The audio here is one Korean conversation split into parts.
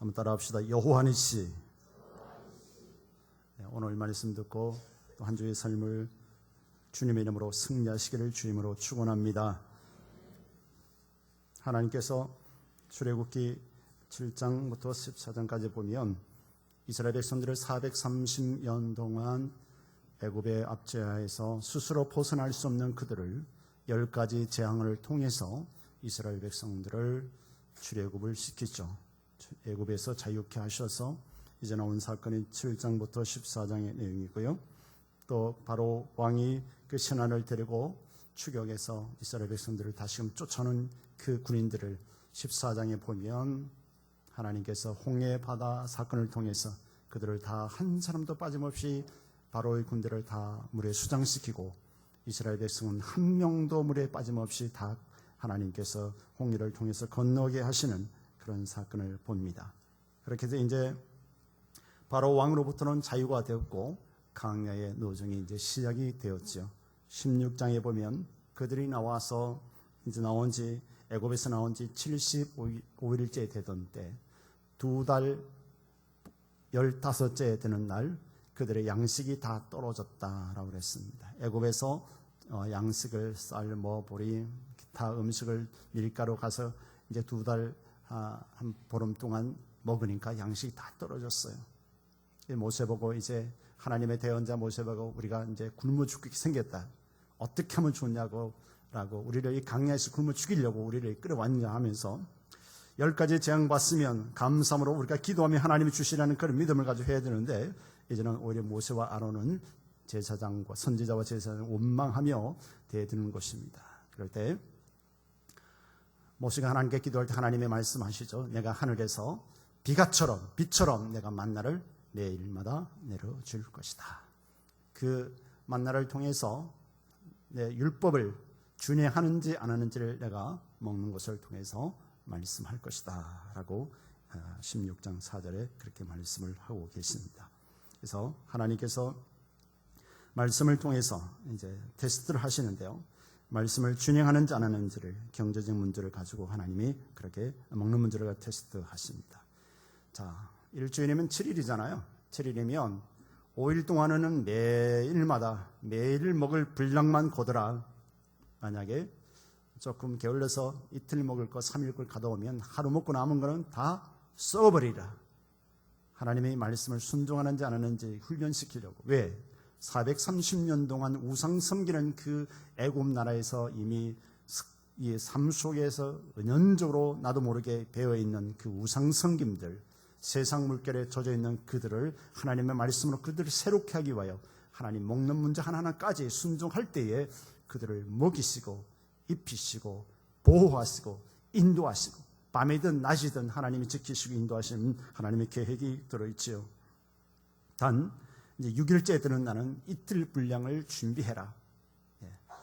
한번 따라합시다. 여호와 니시. 오늘 말씀 듣고 또 한 주의 삶을 주님의 이름으로 승리하시기를 주임으로 축원합니다. 하나님께서 출애굽기 7장부터 14장까지 보면 이스라엘 백성들을 430년 동안 애굽의 압제하에서 스스로 벗어날 수 없는 그들을 10가지 재앙을 통해서 이스라엘 백성들을 출애굽을 시키죠. 애굽에서 자유케 하셔서 이제 나온 사건이 7장부터 14장의 내용이고요. 또 바로 왕이 그 신하를 데리고 추격해서 이스라엘 백성들을 다시금 쫓아오는 그 군인들을 14장에 보면 하나님께서 홍해 바다 사건을 통해서 그들을 다 한 사람도 빠짐없이 바로의 군대를 다 물에 수장시키고 이스라엘 백성은 한 명도 물에 빠짐없이 다 하나님께서 홍해를 통해서 건너게 하시는 그런 사건을 봅니다. 그렇게 해서 이제 바로 왕으로부터는 자유가 되었고 강야의 노정이 이제 시작이 되었죠. 16장에 보면 그들이 나와서 이제 애굽에서 나온 지 75일째 되던 때 2달 15째 되는 날 그들의 양식이 다 떨어졌다라고 그랬습니다. 애굽에서 양식을 쌀, 보리, 기타 음식을 밀가루 가서 이제 2달 한 보름 동안 먹으니까 양식이 다 떨어졌어요. 모세 보고 이제 하나님의 대언자 모세 보고 우리가 이제 굶어 죽게 생겼다. 어떻게 하면 좋냐고 라고 우리를 이 강야에서 굶어 죽이려고 우리를 끌어왔냐 하면서 10가지 재앙 받으면 감사함으로 우리가 기도하며 하나님이 주시라는 그런 믿음을 가지고 해야 되는데 이제는 오히려 모세와 아론은 제사장과 선지자와 제사장을 원망하며 대드는 것입니다. 그럴 때 모세가 하나님께 기도할 때 하나님의 말씀하시죠. 내가 하늘에서 비처럼 내가 만나를 매일마다 내려줄 것이다. 그 만나를 통해서 내 율법을 준행하는지 안 하는지를 내가 먹는 것을 통해서 말씀할 것이다 라고 16장 4절에 그렇게 말씀을 하고 계십니다. 그래서 하나님께서 말씀을 통해서 이제 테스트를 하시는데요. 말씀을 준행하는지 안 하는지를 경제적 문제를 가지고 하나님이 그렇게 먹는 문제를 테스트하십니다. 자, 일주일이면 7일이잖아요. 7일이면 5일 동안은 매일 먹을 분량만 거더라. 만약에 조금 게을러서 이틀 먹을 거 3일 걸 가져오면 하루 먹고 남은 거는 다 썩어버리라. 하나님의 말씀을 순종하는지 안 하는지 훈련시키려고. 왜? 430년 동안 우상 섬기는 그 애굽 나라에서 이미 이 삶 속에서 은연적으로 나도 모르게 배어있는 그 우상 섬김들, 세상 물결에 젖어있는 그들을 하나님의 말씀으로 그들을 새롭게 하기 위하여 하나님 먹는 문제 하나하나까지 순종할 때에 그들을 먹이시고 입히시고 보호하시고 인도하시고 밤이든 낮이든 하나님이 지키시고 인도하시는 하나님의 계획이 들어있지요. 단 이제 6일째 되는 날은 이틀 분량을 준비해라.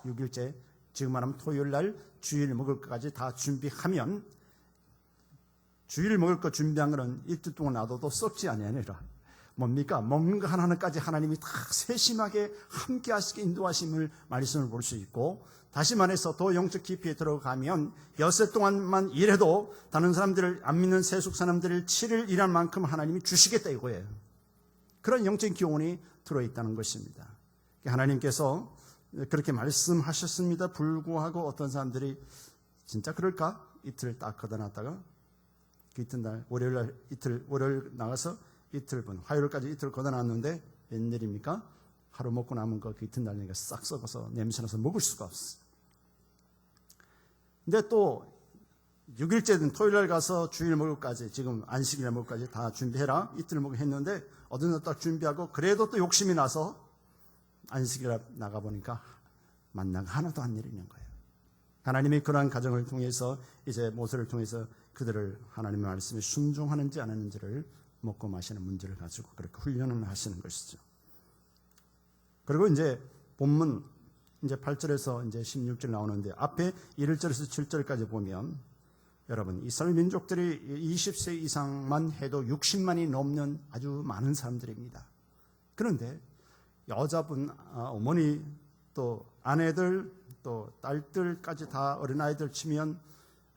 6일째 지금 말하면 토요일 날 주일 먹을 것까지 다 준비하면 주일 먹을 거 준비한 거는 이틀 동안 놔둬도 썩지 아니하니라. 뭡니까? 먹는 거 하나하나까지 하나님이 다 세심하게 함께 하시게 인도하심을 말씀을 볼 수 있고, 다시 말해서 더 영적 깊이에 들어가면 엿새 동안만 일해도 다른 사람들을 안 믿는 세속 사람들을 7일 일할 만큼 하나님이 주시겠다 이거예요. 그런 영적인 교훈이 들어있다는 것입니다. 하나님께서 그렇게 말씀하셨습니다 불구하고 어떤 사람들이 진짜 그럴까? 이틀 딱 걷어놨다가 그 이튿날 월요일 나가서 이틀분 화요일까지 이틀 걷어놨는데 웬일입니까? 하루 먹고 남은 거 그 이튿날 내가 싹 썩어서 냄새나서 먹을 수가 없어. 근데 또 6일째든 토요일날 가서 주일 먹을까지 지금 안식일 먹을까지 다 준비해라 이틀 먹을 했는데 어느 날 딱 준비하고 그래도 또 욕심이 나서 안식일 나가보니까 만나가 하나도 안 내리는 거예요. 하나님이 그러한 가정을 통해서 이제 모세를 통해서 그들을 하나님의 말씀에 순종하는지 안 하는지를 먹고 마시는 문제를 가지고 그렇게 훈련을 하시는 것이죠. 그리고 이제 본문 이제 8절에서 이제 16절 나오는데 앞에 1절에서 7절까지 보면 여러분 이스라엘 민족들이 20세 이상만 해도 60만이 넘는 아주 많은 사람들입니다. 그런데 여자분, 어머니, 또 아내들, 또 딸들까지 다 어린아이들 치면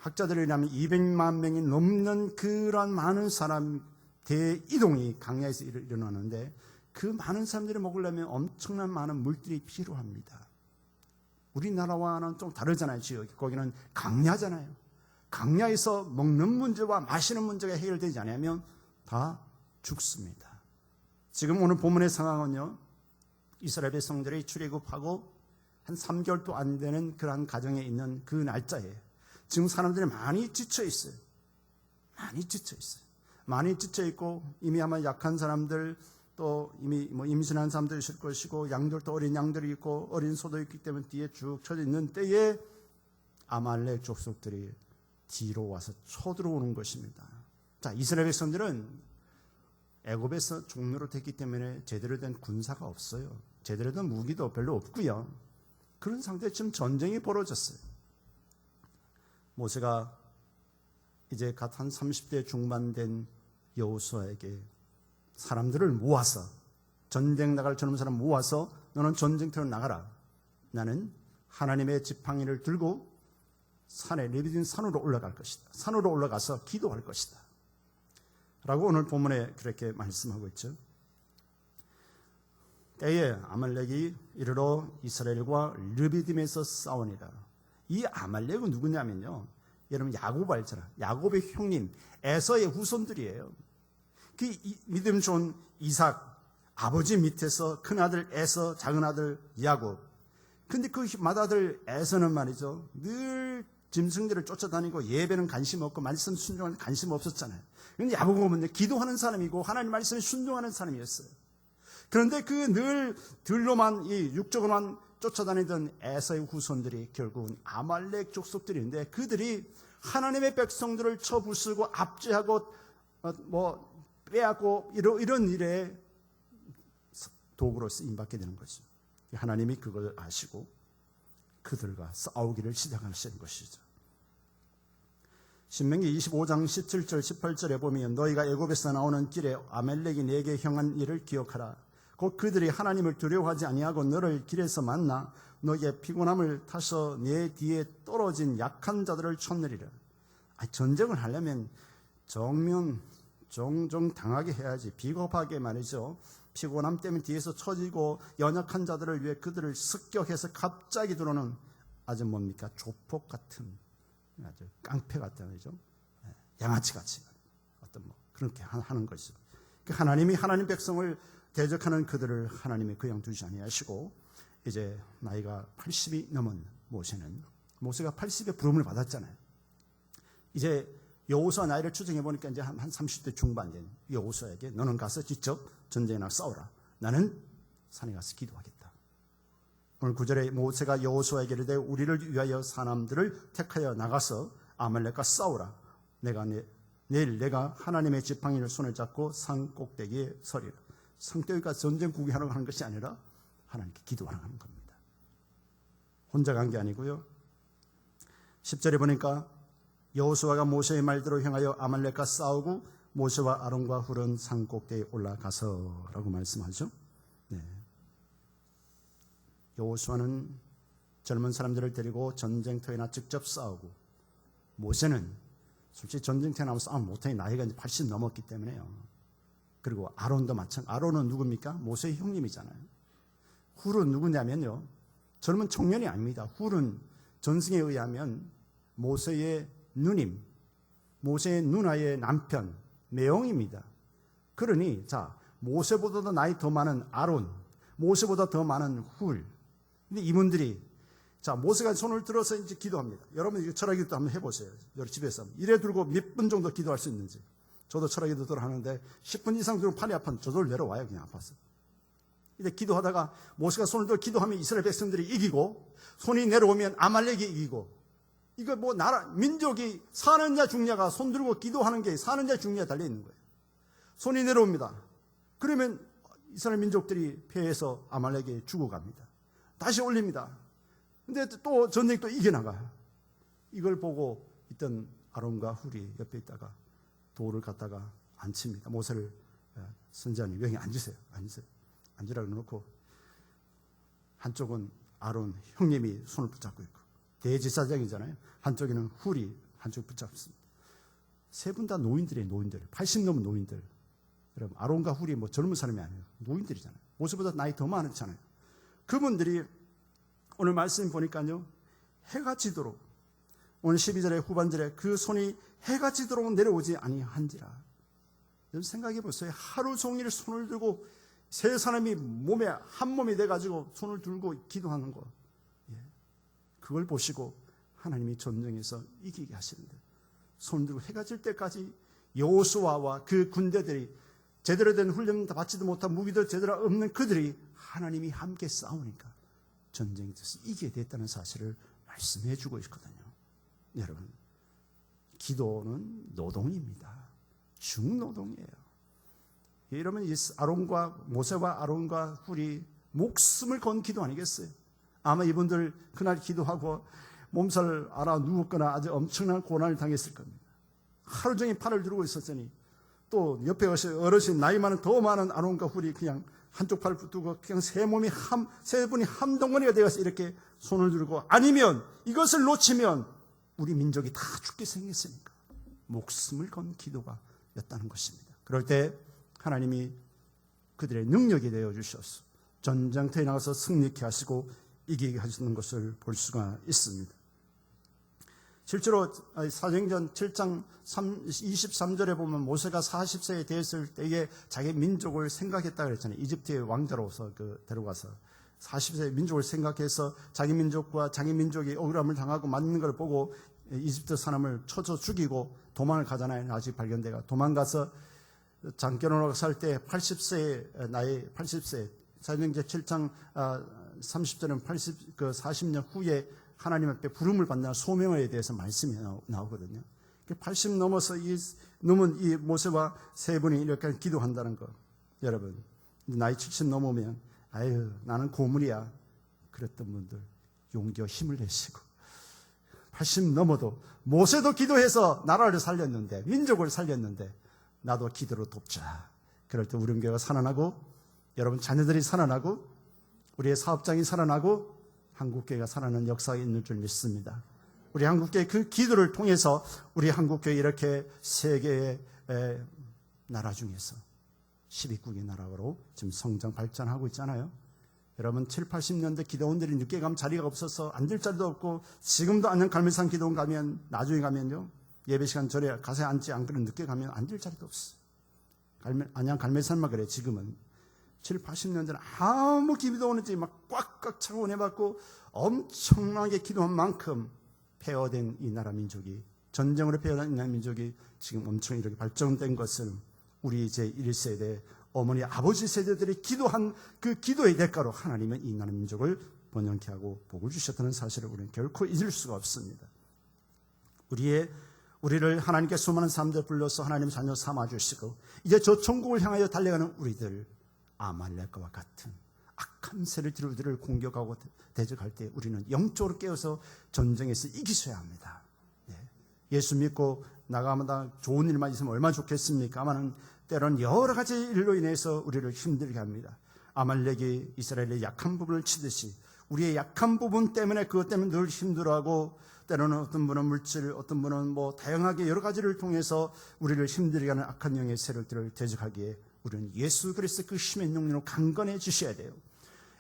학자들에 의하면 200만 명이 넘는 그러한 많은 사람 대이동이 강야에서 일어나는데 그 많은 사람들이 먹으려면 엄청난 많은 물들이 필요합니다. 우리나라와는 좀 다르잖아요. 지역 거기는 강야잖아요. 강야에서 먹는 문제와 마시는 문제가 해결되지 않으면 다 죽습니다. 지금 오늘 본문의 상황은요, 이스라엘 백성들이 출애굽하고 한 3개월도 안 되는 그러한 가정에 있는 그 날짜에 지금 사람들이 많이 지쳐 있어요. 많이 지쳐 있어요. 많이 지쳐 있고 이미 아마 약한 사람들, 또 이미 임신한 사람도 있을 것이고, 양들도 어린 양들이 있고 어린 소도 있기 때문에 뒤에 쭉 쳐져 있는 때에 아말렉 족속들이 뒤로 와서 쳐들어오는 것입니다. 자, 이스라엘 백성들은 애굽에서 종로로 됐기 때문에 제대로 된 군사가 없어요. 제대로 된 무기도 별로 없고요. 그런 상태에 지금 전쟁이 벌어졌어요. 모세가 이제 갓 한 30대 중반 된 여호수아에게 사람들을 모아서, 전쟁 나갈 젊은 사람 모아서 너는 전쟁터로 나가라. 나는 하나님의 지팡이를 들고 산에, 레비딘 산으로 올라갈 것이다. 산으로 올라가서 기도할 것이다. 라고 오늘 본문에 그렇게 말씀하고 있죠. 때에 아말렉이 이르러 이스라엘과 르비딤에서 싸우니라. 이 아말렉은 누구냐면요, 여러분 야곱 알잖아. 야곱의 형님 에서의 후손들이에요. 그 믿음 좋은 이삭 아버지 밑에서 큰아들 에서, 작은아들 야곱. 근데 그 맏아들 에서는 말이죠, 늘 짐승들을 쫓아다니고 예배는 관심 없고 말씀 순종하는 관심 없었잖아요. 근데 야곱은 기도하는 사람이고 하나님 말씀에 순종하는 사람이었어요. 그런데 그 늘 들로만, 이 육적으로만 쫓아다니던 에서의 후손들이 결국은 아말렉 족속들인데, 그들이 하나님의 백성들을 쳐부수고 압제하고 빼앗고 이런 일에 도구로 쓰임받게 되는 거죠. 하나님이 그걸 아시고 그들과 싸우기를 시작하시는 것이죠. 신명기 25장 17절 18절에 보면 너희가 애굽에서 나오는 길에 아말렉이 내게 행한 일을 기억하라. 곧 그들이 하나님을 두려워하지 아니하고 너를 길에서 만나 너희의 피곤함을 타서 내 뒤에 떨어진 약한 자들을 쳤느리라. 전쟁을 하려면 정면 종종 당하게 해야지. 비겁하게 말이죠, 피곤함 때문에 뒤에서 처지고 연약한 자들을 위해 그들을 습격해서 갑자기 들어오는 아주 뭡니까, 조폭 같은, 아주 깡패 같은 말이죠, 양아치 같이 어떤 그렇게 하는 것이죠. 하나님이 하나님 백성을 대적하는 그들을 하나님이 그냥 두지 아니하시고, 이제 나이가 80이 넘은 모세가 80의 부름을 받았잖아요. 이제 여호수아 나이를 추정해 보니까 이제 한 30대 중반 된 여호수아에게 너는 가서 직접 전쟁에 나가 싸우라. 나는 산에 가서 기도하겠다. 오늘 9절에 모세가 여호수아에게 이르되 우리를 위하여 사람들을 택하여 나가서 아말렉과 싸우라. 내일 내가 하나님의 지팡이를 손에 잡고 산 꼭대기에 서리라. 성격이가 전쟁 구경하러 가는 것이 아니라 하나님께 기도하러 가는 겁니다. 혼자 간 게 아니고요. 10절에 보니까 여호수아가 모세의 말대로 행하여 아말렉과 싸우고 모세와 아론과 훌은 산 꼭대기에 올라가서라고 말씀하죠. 네. 여호수아는 젊은 사람들을 데리고 전쟁터에나 직접 싸우고, 모세는 솔직히 전쟁터에 나와서 싸움 못하니 나이가 이제 80 넘었기 때문에요. 그리고 아론도 마찬가지. 아론은 누굽니까? 모세의 형님이잖아요. 훌은 누구냐면요, 젊은 청년이 아닙니다. 훌은 전승에 의하면 모세의 누님, 모세의 누나의 남편, 매형입니다. 그러니 자, 모세보다 나이 더 많은 아론, 모세보다 더 많은 훌. 근데 이분들이, 자, 모세가 손을 들어서 이제 기도합니다. 여러분 이거 철학기도 한번 해보세요. 여러분 집에서 이래 들고 몇 분 정도 기도할 수 있는지. 저도 철학기도 들어 하는데 10분 이상 들고 팔이 아파서 저절로 내려와요. 그냥 아파서. 이제 기도하다가 모세가 손을 들어 기도하면 이스라엘 백성들이 이기고, 손이 내려오면 아말렉이 이기고, 이거 나라, 민족이 사느냐 죽냐가 손 들고 기도하는 게 사느냐 죽냐에 달려있는 거예요. 손이 내려옵니다. 그러면 이스라엘 민족들이 패해서 아말렉이 죽어갑니다. 다시 올립니다. 근데 또 전쟁 또 이겨나가요. 이걸 보고 있던 아론과 훌이 옆에 있다가 돌을 갖다가 앉힙니다. 모세를, 선지자님 여기 앉으세요. 앉으라고 놓고, 한쪽은 아론 형님이 손을 붙잡고 있고, 대제사장이잖아요. 한쪽에는 훌이 한쪽 붙잡습니다. 세 분 다 노인들이에요. 노인들. 80 넘은 노인들. 여러분 아론과 훌이 뭐 젊은 사람이 아니에요. 노인들이잖아요. 모세보다 나이 더 많잖아요. 그분들이 오늘 말씀 보니까요. 해가 지도록 오늘 12절의 후반절에 그 손이 해가 지도록 내려오지 아니한지라. 여러분 생각해 보세요. 하루 종일 손을 들고 세 사람이 몸에 한 몸이 돼가지고 손을 들고 기도하는 거. 그걸 보시고 하나님이 전쟁에서 이기게 하시는데 손 들고 해가 질 때까지 여호수아와 그 군대들이 제대로 된 훈련 받지도 못한 무기도 제대로 없는 그들이 하나님이 함께 싸우니까 전쟁에서 이기게 됐다는 사실을 말씀해 주고 있거든요. 여러분 기도는 노동입니다. 중노동이에요. 이러면 아론과 모세와 아론과 훌이 목숨을 건 기도 아니겠어요? 아마 이분들 그날 기도하고 몸살 알아 누웠거나 아주 엄청난 고난을 당했을 겁니다. 하루 종일 팔을 들고 있었으니 또 옆에 어르신 나이 많은 더 많은 아론과 훌이 그냥 한쪽 팔을 붙들고 그냥 세 분이 한 덩어리가 되어서 이렇게 손을 들고 아니면 이것을 놓치면 우리 민족이 다 죽게 생겼으니까 목숨을 건 기도가 였다는 것입니다. 그럴 때 하나님이 그들의 능력이 되어 주셔서 전장터에 나가서 승리케 하시고 이기게 하시는 것을 볼 수가 있습니다. 실제로 사도행전 7장 23절에 보면 모세가 40세에 되었을 때에 자기 민족을 생각했다 그랬잖아요. 이집트의 왕자로서 데려가서 40세의 민족을 생각해서 자기 민족과 자기 민족이 억울함을 당하고 맞는 걸 보고 이집트 사람을 쳐서 죽이고 도망을 가잖아요. 아직 발견돼가 도망가서 장견으로 살 때 80세의 나이 80세 사도행전 7장 30절은 40년 후에 하나님 앞에 부름을 받는 소명에 대해서 말씀이 나오거든요. 80 넘어서 넘은 이 모세와 세 분이 이렇게 기도한다는 거. 여러분 나이 70 넘으면 아유 나는 고물이야 그랬던 분들 용기와 힘을 내시고 80 넘어도 모세도 기도해서 나라를 살렸는데 민족을 살렸는데 나도 기도로 돕자. 그럴 때 우리 교회가 살아나고 여러분 자녀들이 살아나고 우리의 사업장이 살아나고 한국교회가 살아나는 역사가 있는 줄 믿습니다. 우리 한국교회 그 기도를 통해서 우리 한국교회 이렇게 세계의 나라 중에서 12국의 나라로 지금 성장 발전하고 있잖아요. 여러분 7, 80년대 기도원들이 늦게 가면 자리가 없어서 앉을 자리도 없고 지금도 안녕 갈매산 기도원 가면 나중에 가면요 예배 시간 전에 가서 앉지 않고는 늦게 가면 앉을 자리도 없어요. 안녕 갈매산만 그래. 지금은 7, 80년대는 아무 기도원인지 막 꽉꽉 차고 내받고 엄청나게 기도한 만큼 폐허된 이 나라 민족이 전쟁으로 폐허된 이 나라 민족이 지금 엄청 이렇게 발전된 것을 우리 이제 1세대 어머니 아버지 세대들이 기도한 그 기도의 대가로 하나님은 이 나라 민족을 번영케 하고 복을 주셨다는 사실을 우리는 결코 잊을 수가 없습니다. 우리를 하나님께 수많은 사람들 불러서 하나님 자녀 삼아주시고 이제 저 천국을 향하여 달려가는 우리들 아말렉과 같은 악한 세력들을 공격하고 대적할 때 우리는 영적으로 깨어서 전쟁에서 이기셔야 합니다. 예수 믿고 나가마다 좋은 일만 있으면 얼마나 좋겠습니까? 아마는 때로는 여러 가지 일로 인해서 우리를 힘들게 합니다. 아말렉이 이스라엘의 약한 부분을 치듯이 우리의 약한 부분 때문에 그것 때문에 늘 힘들어하고 때로는 어떤 분은 물질, 어떤 분은 뭐 다양하게 여러 가지를 통해서 우리를 힘들게 하는 악한 영의 세력들을 대적하기에 우리는 예수 그리스도의 그 힘의 능력으로 강건해 주셔야 돼요.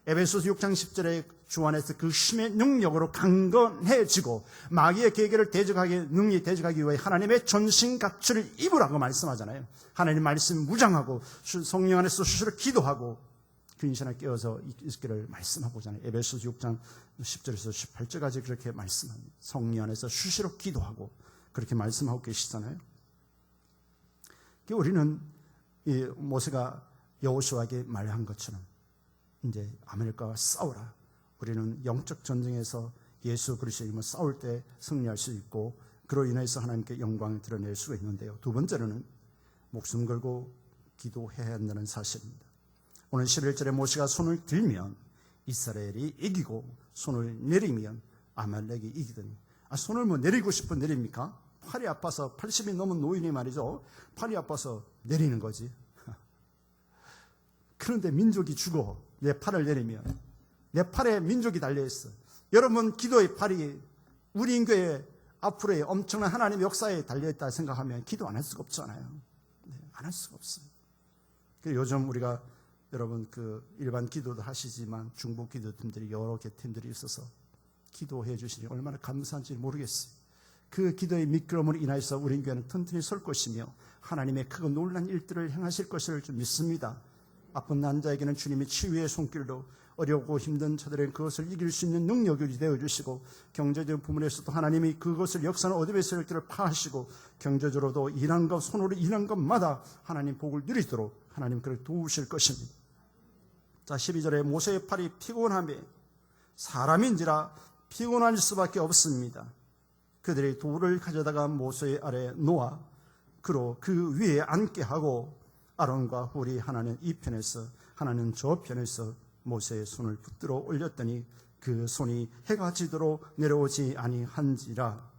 에베소서 6장 10절에 주 안에서 그 힘의 능력으로 강건해지고 마귀의 계계를 능히 대적하기 위해 하나님의 전신갑주를 입으라고 말씀하잖아요. 하나님 말씀 무장하고 성령 안에서 수시로 기도하고 근신을 깨어서 있기를 말씀하고잖아요. 에베소서 6장 10절에서 18절까지 그렇게 말씀합니다. 성령 안에서 수시로 기도하고 그렇게 말씀하고 계시잖아요. 우리는 이 모세가 여호수아에게 말한 것처럼 이제 아말렉과 싸우라. 우리는 영적 전쟁에서 예수 그리스도의 이름으로 싸울 때 승리할 수 있고 그로 인해서 하나님께 영광을 드러낼 수가 있는데요. 두 번째로는 목숨 걸고 기도해야 한다는 사실입니다. 오늘 11절에 모세가 손을 들면 이스라엘이 이기고 손을 내리면 아말렉이 이기더니 손을 뭐 내리고 싶어 내립니까? 팔이 아파서 80이 넘은 노인이 말이죠. 팔이 아파서 내리는 거지. 그런데 민족이 죽어. 내 팔을 내리면 내 팔에 민족이 달려있어. 여러분 기도의 팔이 우리 인교에 앞으로의 엄청난 하나님의 역사에 달려있다 생각하면 기도 안 할 수가 없잖아요. 안 할 수가 없어요. 요즘 우리가 여러분 일반 기도도 하시지만 중보 기도팀들이 여러 개 팀들이 있어서 기도해 주시니 얼마나 감사한지 모르겠어요. 그 기도의 미끄럼으로 인하여서 우리 교회는 튼튼히 설 것이며 하나님의 크고 놀란 일들을 행하실 것을 좀 믿습니다. 아픈 난자에게는 주님이 치유의 손길로, 어렵고 힘든 자들은 그것을 이길 수 있는 능력이 되어주시고, 경제적인 부분에서도 하나님이 그것을 역사는 어둠의 세력들을 파하시고, 경제적으로도 일한 것, 손으로 일한 것마다 하나님 복을 누리도록 하나님 그를 도우실 것입니다. 자, 12절에 모세의 팔이 피곤함에 사람인지라 피곤할 수밖에 없습니다. 그들이 돌을 가져다가 모세 아래에 놓아 그로 그 위에 앉게 하고, 아론과 홀이 하나는 이 편에서 하나는 저 편에서 모세의 손을 붙들어 올렸더니 그 손이 해가 지도록 내려오지 아니한지라.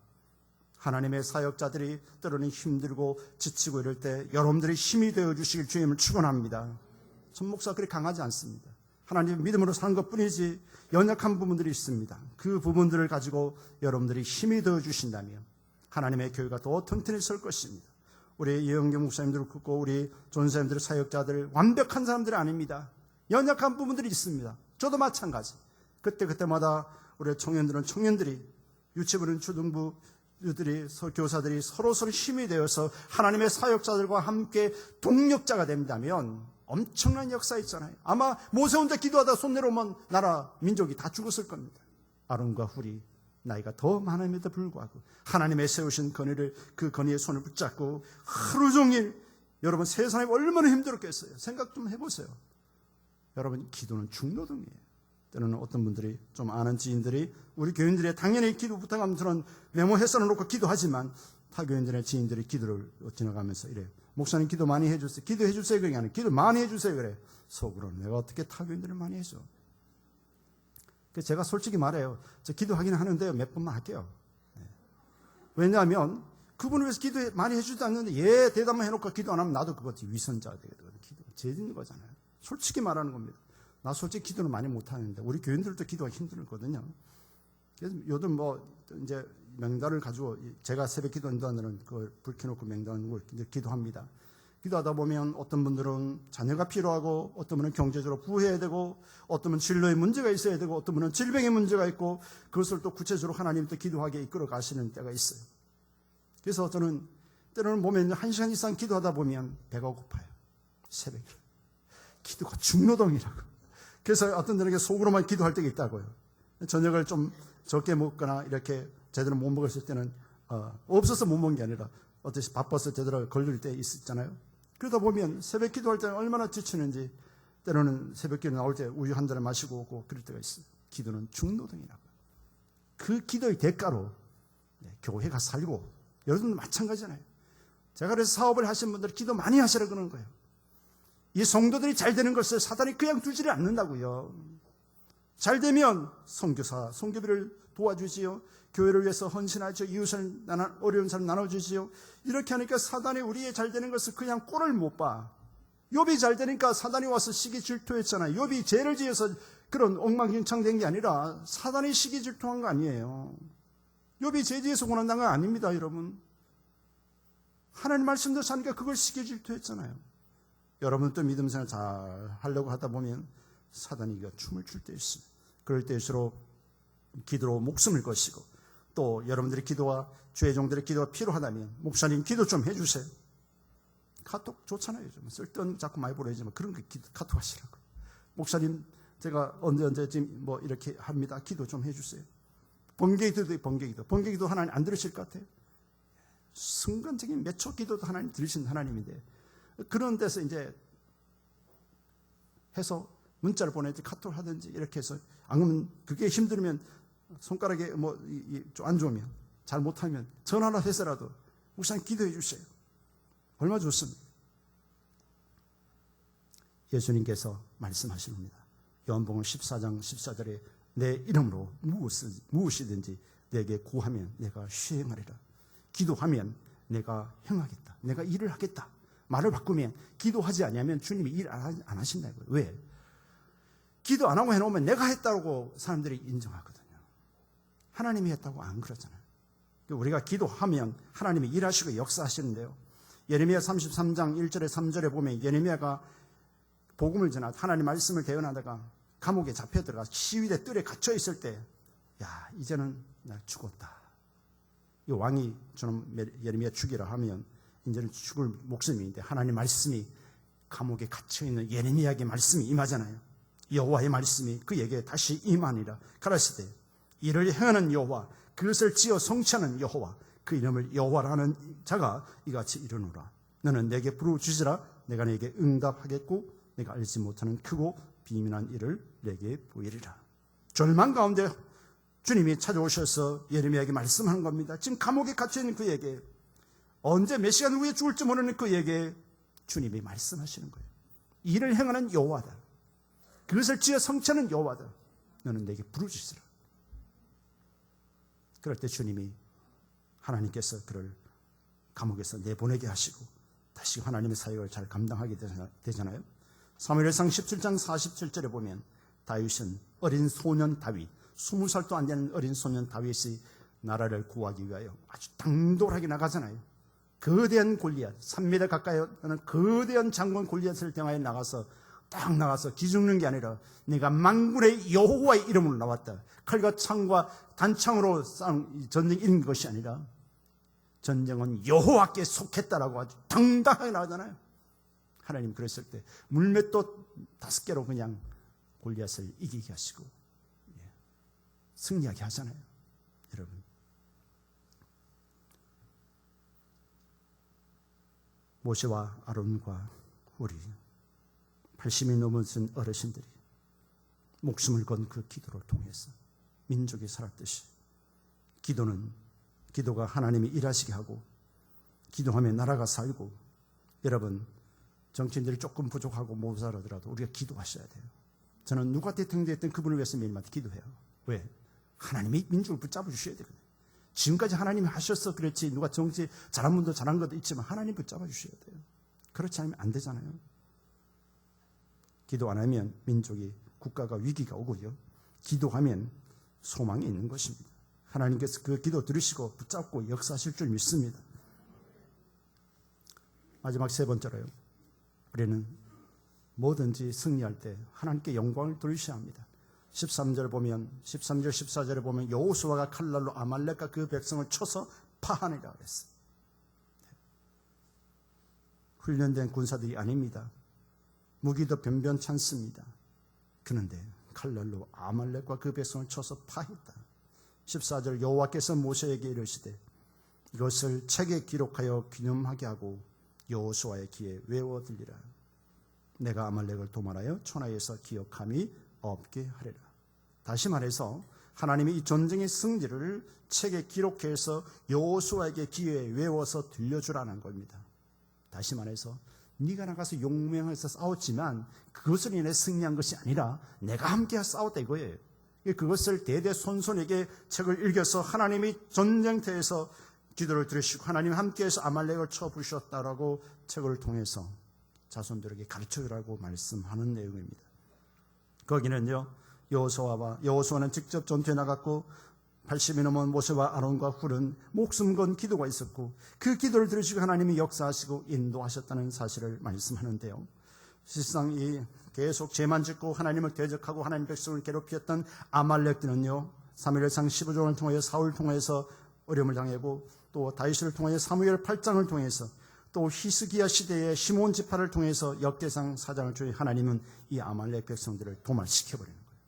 하나님의 사역자들이 때로는 힘들고 지치고 이럴 때 여러분들이 힘이 되어주시길 주님을 축원합니다. 전 목사가 그렇게 강하지 않습니다. 하나님 믿음으로 사는 것뿐이지 연약한 부분들이 있습니다. 그 부분들을 가지고 여러분들이 힘이 되어주신다면 하나님의 교회가 더 튼튼히 설 것입니다. 우리 예영경 목사님들 그렇고 우리 전사님들 사역자들 완벽한 사람들이 아닙니다. 연약한 부분들이 있습니다. 저도 마찬가지. 그때마다 우리 청년들이 유치부는 초등부들이 교사들이 서로 힘이 되어서 하나님의 사역자들과 함께 동력자가 된다면 엄청난 역사 있잖아요. 아마 모세 혼자 기도하다 손 내려오면 나라 민족이 다 죽었을 겁니다. 아론과 훌이 나이가 더 많음에도 불구하고 하나님의 세우신 건의를, 그 건의의 손을 붙잡고 하루 종일, 여러분 세상에 얼마나 힘들었겠어요. 생각 좀 해보세요. 여러분 기도는 중노동이에요. 때로는 어떤 분들이 좀 아는 지인들이 우리 교인들의 당연히 기도 부탁하면 저는 메모해서 놓고 기도하지만 타 교인들의 지인들이 기도를 지나가면서 이래요. 목사님 기도 많이 해주세요. 기도해 주세요. 그게 아니라 기도 많이 해주세요. 그래. 속으로 내가 어떻게 타 교인들을 많이 해줘. 그래서 제가 솔직히 말해요. 저 기도하기는 하는데요. 몇 번만 할게요. 네. 왜냐하면 그분을 위해서 기도 많이 해주지도 않는데 예 대답만 해놓고 기도 안 하면 나도 그것이 위선자가 되거든요. 기도 죄짓는 거잖아요. 솔직히 말하는 겁니다. 나 솔직히 기도는 많이 못하는데 우리 교인들도 기도가 힘들거든요. 그래서 요즘 이제 명단을 가지고 제가 새벽 기도 인도하는 그걸 불 켜놓고 명단을 기도합니다. 기도하다 보면 어떤 분들은 자녀가 필요하고, 어떤 분은 경제적으로 부해야 되고, 어떤 분은 진로에 문제가 있어야 되고, 어떤 분은 질병에 문제가 있고, 그것을 또 구체적으로 하나님 또 기도하게 이끌어 가시는 때가 있어요. 그래서 저는 때로는 보면 1시간 이상 기도하다 보면 배가 고파요. 새벽에. 기도가 중노동이라고. 그래서 어떤 분에게 속으로만 기도할 때가 있다고요. 저녁을 좀 적게 먹거나 이렇게 제대로 못 먹었을 때는 없어서 못 먹은 게 아니라 어떻게 바빠서 제대로 걸릴 때 있었잖아요. 그러다 보면 새벽 기도할 때는 얼마나 지치는지, 때로는 새벽 기도 나올 때 우유 한 잔을 마시고 오고 그럴 때가 있어요. 기도는 중노동이라고. 그 기도의 대가로 교회가 살고, 여러분도 마찬가지잖아요. 제가 그래서 사업을 하신 분들 기도 많이 하시라 그러는 거예요. 이 성도들이 잘 되는 것을 사단이 그냥 두지를 않는다고요. 잘 되면 선교사, 선교비를 도와주지요. 교회를 위해서 헌신하죠. 이웃을 어려운 사람 나눠주지요. 이렇게 하니까 사단이 우리의 잘 되는 것을 그냥 꼴을 못 봐. 욥이 잘 되니까 사단이 와서 시기 질투했잖아요. 욥이 죄를 지어서 그런 엉망진창된 게 아니라 사단이 시기 질투한 거 아니에요. 욥이 죄 지어서 고난당한 거 아닙니다, 여러분. 하나님 말씀대로 사니까 그걸 시기 질투했잖아요. 여러분도 믿음 생활 잘 하려고 하다 보면 사단이 춤을 출 때 있습니다. 그럴 때일수록 기도로 목숨을 거시고, 또 여러분들의 기도와 주의 종들의 기도가 필요하다면 목사님 기도 좀 해주세요. 카톡 좋잖아요. 좀 쓸데없는 자꾸 많이 보내지만 그런 거 카톡 하시라고. 목사님 제가 언제쯤 이렇게 합니다. 기도 좀 해주세요. 번개기도 하나님 안 들으실 것 같아요. 순간적인 몇 초 기도도 하나님 들으신 하나님인데, 그런 데서 이제 해서 문자를 보내든지 카톡을 하든지 이렇게 해서, 안 그러면 그게 힘들면 손가락에 좀 안 좋으면, 잘 못하면 전화를 해서라도 목사님 기도해 주세요. 얼마나 좋습니까? 예수님께서 말씀하십니다. 요한복음 14장 14절에 내 이름으로 무엇이든지 내게 구하면 내가 시행하리라. 기도하면 내가 행하겠다. 내가 일을 하겠다. 말을 바꾸면 기도하지 않으면 주님이 일 안 하신다고요. 왜? 기도 안 하고 해놓으면 내가 했다고 사람들이 인정하거든요. 하나님이 했다고 안 그러잖아요. 우리가 기도하면 하나님이 일하시고 역사하시는데요. 예레미야 33장 1절에 3절에 보면 예레미야가 복음을 전하다 하나님 말씀을 대언하다가 감옥에 잡혀 들어가 시위대 뜰에 갇혀 있을 때, 야, 이제는 나 죽었다. 이 왕이 저는 예레미야 죽이라 하면 이제는 죽을 목숨인데 하나님 말씀이 감옥에 갇혀 있는 예레미야에게 말씀이 임하잖아요. 여호와의 말씀이 그에게 다시 임하니라. 가라사대 이를 행하는 여호와, 그것을 지어 성취하는 여호와, 그 이름을 여호와라는 자가 이같이 이르노라. 너는 내게 부르짖으라. 내가 내게 응답하겠고 내가 알지 못하는 크고 비밀한 일을 내게 보이리라. 절망 가운데 주님이 찾아오셔서 예레미야에게 말씀하는 겁니다. 지금 감옥에 갇혀있는 그에게, 언제 몇 시간 후에 죽을지 모르는 그에게 주님이 말씀하시는 거예요. 이를 행하는 여호와다. 그것을 지어 성취하는 여호와다. 너는 내게 부르짖으라. 그럴 때 주님이, 하나님께서 그를 감옥에서 내보내게 하시고 다시 하나님의 사역을 잘 감당하게 되잖아요. 사무엘상 17장 47절에 보면 다윗은 어린 소년 다윗, 20살도 안 되는 어린 소년 다윗이 나라를 구하기 위하여 아주 당돌하게 나가잖아요. 거대한 골리앗, 3m 가까이 하는 거대한 장군 골리앗을 향하여 딱 나가서 기죽는 게 아니라 내가 만군의 여호와의 이름으로 나왔다. 칼과 창과 단창으로 싸운 전쟁이 이긴 것이 아니라 전쟁은 여호와께 속했다라고 아주 당당하게 나가잖아요. 하나님 그랬을 때 물맷도 5개로 그냥 골리앗을 이기게 하시고 승리하게 하잖아요. 여러분, 모세와 아론과 우리 80이 넘어진 어르신들이 목숨을 건 그 기도를 통해서 민족이 살았듯이 기도가 하나님이 일하시게 하고, 기도하면 나라가 살고, 여러분 정치인들이 조금 부족하고 못 살아더라도 우리가 기도하셔야 돼요. 저는 누가 대통령됐든 그분을 위해서 매일마다 기도해요. 왜? 하나님이 민족을 붙잡아 주셔야 되거든요. 지금까지 하나님이 하셔서 그렇지, 누가 정치 잘한 분도 잘한 것도 있지만 하나님 붙잡아 주셔야 돼요. 그렇지 않으면 안 되잖아요. 기도 안 하면 민족이, 국가가 위기가 오고요. 기도하면 소망이 있는 것입니다. 하나님께서 그 기도 들으시고 붙잡고 역사하실 줄 믿습니다. 마지막 3번째로요. 우리는 뭐든지 승리할 때 하나님께 영광을 돌리셔야 합니다. 13절 14절에 보면 여호수아가 칼날로 아말렉과 그 백성을 쳐서 파하니라 그랬어요. 훈련된 군사들이 아닙니다. 무기도 변변찮습니다. 그런데 칼날로 아말렉과 그 백성을 쳐서 파했다. 14절 여호와께서 모세에게 이르시되 이것을 책에 기록하여 기념하게 하고 여호수아의 귀에 외워들리라. 내가 아말렉을 도말하여 천하에서 기억함이 없게 하리라. 다시 말해서 하나님이 이 전쟁의 승리를 책에 기록해서 여호수아에게 귀에 외워서 들려주라는 겁니다. 다시 말해서 네가 나가서 용맹해서 싸웠지만 그것을 인해 승리한 것이 아니라 내가 함께 싸웠다 이거예요. 그것을 대대손손에게 책을 읽어서 하나님이 전쟁터에서 기도를 들으시고 하나님 함께해서 아말렉을 쳐부셨다라고 책을 통해서 자손들에게 가르쳐주라고 말씀하는 내용입니다. 거기는요, 여호수아는 직접 전투에 나갔고 80이 넘은 모세와 아론과 훌은 목숨 건 기도가 있었고 그 기도를 들으시고 하나님이 역사하시고 인도하셨다는 사실을 말씀하는데요. 실상 이 계속 죄만 짓고 하나님을 대적하고 하나님 백성을 괴롭혔던 아말렉들은요, 사무엘상 15장을 통하여 사울을 통해서 어려움을 당하고 또 다윗을 통하여 사무엘 8장을 통해서 또 히스기야 시대의 시몬 지파를 통해서 역대상 4장을 통해 하나님은 이 아말렉 백성들을 도말시켜버리는 거예요.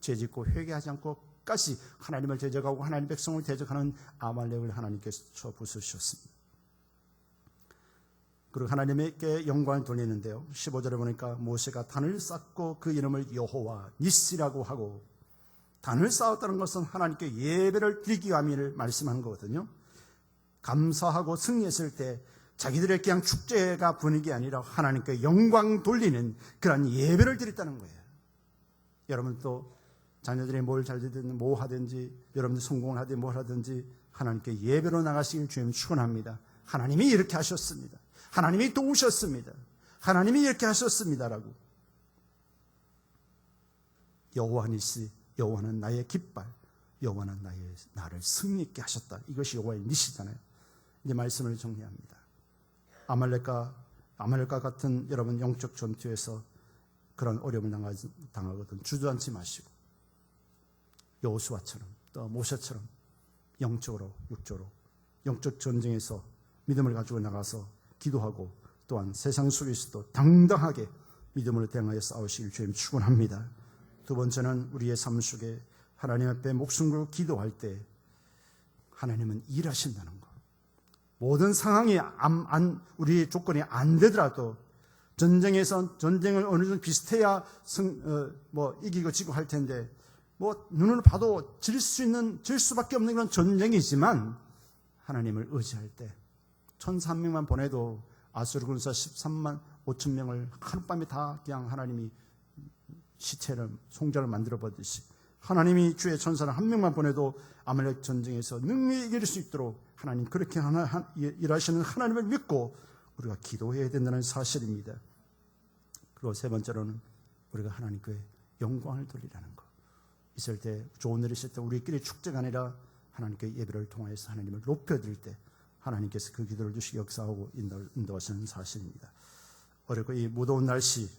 죄짓고 회개하지 않고 끝까지 하나님을 대적하고 하나님 백성을 대적하는 아말렉을 하나님께서 쳐부수셨습니다. 그리고 하나님께 영광을 돌리는데요. 15절에 보니까 모세가 단을 쌓고 그 이름을 여호와 니시라고 하고, 단을 쌓았다는 것은 하나님께 예배를 드리기 위함을 말씀하는 거거든요. 감사하고 승리했을 때 자기들의 그냥 축제가 분위기 아니라 하나님께 영광 돌리는 그런 예배를 드렸다는 거예요. 여러분 또 자녀들이 뭘 잘 되든 뭐 하든지, 여러분들 성공을 하든 뭘 하든지 하나님께 예배로 나가시길 주님 축원합니다. 하나님이 이렇게 하셨습니다. 하나님이 도우셨습니다. 하나님이 이렇게 하셨습니다라고. 여호와 니시, 여호와는 나의 깃발, 여호와는 나를 승리 있게 하셨다. 이것이 여호와의 니시잖아요. 이제 말씀을 정리합니다. 아말렉과 같은 여러분 영적 전투에서 그런 어려움을 당하거든 주저앉지 마시고 여호수아처럼 또 모세처럼 영적으로 육적으로 영적 전쟁에서 믿음을 가지고 나가서 기도하고 또한 세상 속에서도 당당하게 믿음으로 대항하여 싸우시길 주님 축원합니다. 두 번째는 우리의 삶 속에 하나님 앞에 목숨 걸고 기도할 때 하나님은 일하신다는 것. 모든 상황이 우리의 조건이 안 되더라도 전쟁에서 전쟁을 어느 정도 비슷해야 이기고 지고 할 텐데 눈으로 봐도 질 수밖에 없는 그런 전쟁이지만 하나님을 의지할 때 천사 한 명만 보내도 아수르 군사 13만 5천 명을 하룻밤에 다 그냥 하나님이 시체를 송장을 만들어 버리듯이 하나님이 주의 천사를 한 명만 보내도 아말렉 전쟁에서 능히 이길 수 있도록 하나님 그렇게 일하시는 하나님을 믿고 우리가 기도해야 된다는 사실입니다. 그리고 세 번째로는 우리가 하나님께 영광을 돌리라는 것. 있을 때 좋은 일 있을 때 우리끼리 축제가 아니라 하나님께 예배를 통해서 하나님을 높여드릴 때 하나님께서 그 기도를 주시기 역사하고 인도하시는 사실입니다. 어렵고 이 무더운 날씨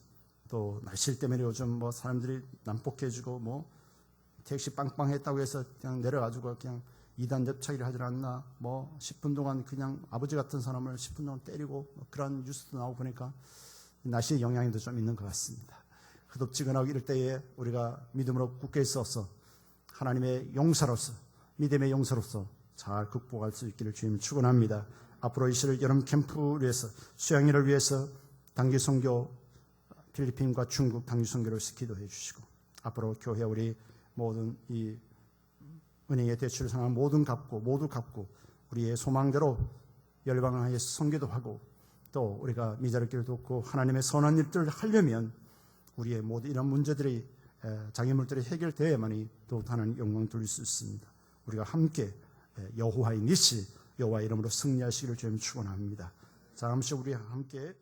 또 날씨 때문에 요즘 사람들이 난폭해지고 택시 빵빵했다고 해서 그냥 내려가지고 그냥 2단 냅차기를 하질 않나 10분 동안 그냥 아버지 같은 사람을 10분 동안 때리고 그런 뉴스도 나오고 보니까 날씨의 영향도 좀 있는 것 같습니다. 흐덥지근하고 이럴 때에 우리가 믿음으로 굳게 있어서 하나님의 용사로서 믿음의 용사로서 잘 극복할 수 있기를 주님 축원합니다. 앞으로 이 시를 여름 캠프를 위해서 수양일을 위해서 단기 선교 필리핀과 중국 단기 선교를 기도해 주시고 앞으로 교회 우리 모든 이 은행의 대출을 상한 모두 갚고 우리의 소망대로 열방을 하여 선교도 하고 또 우리가 미자를 길을 돕고 하나님의 선한 일들을 하려면 우리의 모든 이런 문제들이 장애물들이 해결되어야만이 또 하나님 영광 돌릴 수 있습니다. 우리가 함께 여호와의 니시 여호와의 이름으로 승리하시기를 주님 축원합니다. 잠시 우리 함께